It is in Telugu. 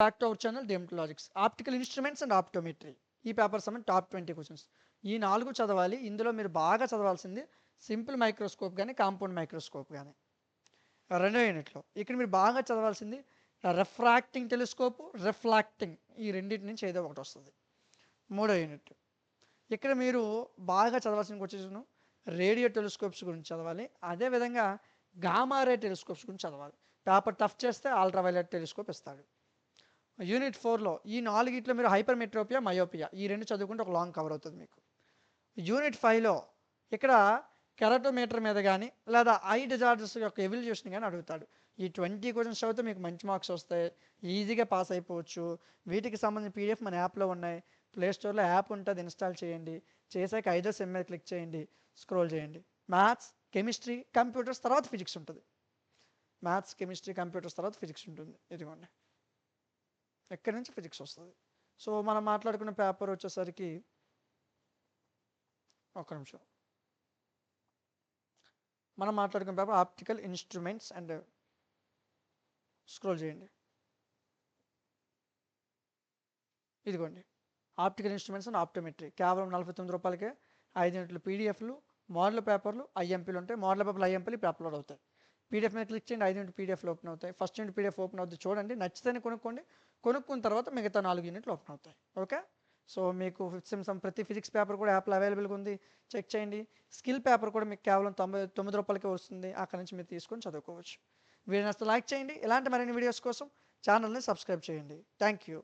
బ్యాక్ టు అవర్ ఛానల్ డెమటలాజిక్స్ ఆప్టికల్ ఇన్స్ట్రుమెంట్స్ అండ్ ఆప్టోమెట్రీ. ఈ పేపర్ సమ్ టాప్ 20 క్వశ్చన్స్. ఈ 4 చదవాలి. ఇందులో మీరు బాగా చదవాల్సింది సింపుల్ మైక్రోస్కోప్ కానీ కాంపౌండ్ మైక్రోస్కోప్ కానీ. రెండో యూనిట్లో ఇక్కడ మీరు బాగా చదవాల్సింది రిఫ్రాక్టింగ్ టెలిస్కోప్, రిఫ్లాక్టింగ్, ఈ రెండింటి నుంచి ఏదో ఒకటి వస్తుంది. మూడో యూనిట్ ఇక్కడ మీరు బాగా చదవాల్సిన వచ్చేసి రేడియో టెలిస్కోప్స్ గురించి చదవాలి. అదేవిధంగా గామారే టెలిస్కోప్స్ గురించి చదవాలి. పేపర్ టఫ్ చేస్తే అల్ట్రావైలెట్ టెలిస్కోప్ ఇస్తాడు. యూనిట్ 4లో ఈ 4 మీరు హైపర్మెట్రోపియా, మయోపియా ఈ రెండు చదువుకుంటే ఒక లాంగ్ కవర్ అవుతుంది మీకు. యూనిట్ 5లో ఇక్కడ కెరటోమీటర్ మీద కానీ లేదా ఐ డిజార్డర్స్ యొక్క ఎవల్యూషన్ కానీ అడుగుతాడు. ఈ 20 క్వశ్చన్స్ చదివితే మీకు మంచి మార్క్స్ వస్తాయి, ఈజీగా పాస్ అయిపోవచ్చు. వీటికి సంబంధించిన పీడిఎఫ్ మన యాప్లో ఉన్నాయి. ప్లేస్టోర్లో యాప్ ఉంటుంది, ఇన్స్టాల్ చేయండి. చేశాక 5వ సెమ్ మీద క్లిక్ చేయండి, స్క్రోల్ చేయండి. మ్యాథ్స్, కెమిస్ట్రీ, కంప్యూటర్స్ తర్వాత ఫిజిక్స్ ఉంటుంది. మ్యాథ్స్, కెమిస్ట్రీ, కంప్యూటర్స్ తర్వాత ఫిజిక్స్ ఉంటుంది. ఇదిగోండి, ఎక్కడి నుంచి ఫిజిక్స్ వస్తుంది. సో మనం మాట్లాడుకున్న పేపర్ వచ్చేసరికి ఒక్క నిమిషం, మనం మాట్లాడుకున్న paper optical instruments and scroll చేయండి. ఇదిగోండి, ఆప్టికల్ ఇన్స్ట్రుమెంట్స్ అండ్ ఆప్టోమెట్రీ కేవలం 49 రూపాయలకే 5 యూనిట్లు పీడిఎఫ్లు, మోడల్ పేపర్లు, ఐఎంపీలు ఉంటాయి. మోడల్ పేపర్లు, ఐఎంపీలు ఇప్పుడు అప్లోడ్ అవుతాయి. పీడిఎఫ్ మీద క్లిక్ చేయండి, 5 యూనిట్ పీడిఎఫ్లు ఓపెన్ అవుతాయి. ఫస్ట్ యూనిట్ పీడిఎఫ్ ఓపెన్ అవుతుంది, చూడండి, నచ్చితేనే కొనుక్కోండి. కొనుక్కున్న తర్వాత మిగతా 4 యూనిట్లు ఓపెన్ అవుతాయి. ఓకే. సో మీకు ఫిఫ్త్ సెమ్ సమ్ ప్రతి ఫిజిక్స్ పేపర్ కూడా యాప్లో అవైలబుల్గా ఉంది, చెక్ చేయండి. స్కిల్ పేపర్ కూడా మీకు కేవలం 99 రూపాయలకే వస్తుంది. అక్కడ నుంచి మీరు తీసుకొని చదువుకోవచ్చు. వీడియో నచ్చితే లైక్ చేయండి. ఇలాంటి మరిన్ని వీడియోస్ కోసం ఛానల్ని సబ్స్క్రైబ్ చేయండి. Thank you.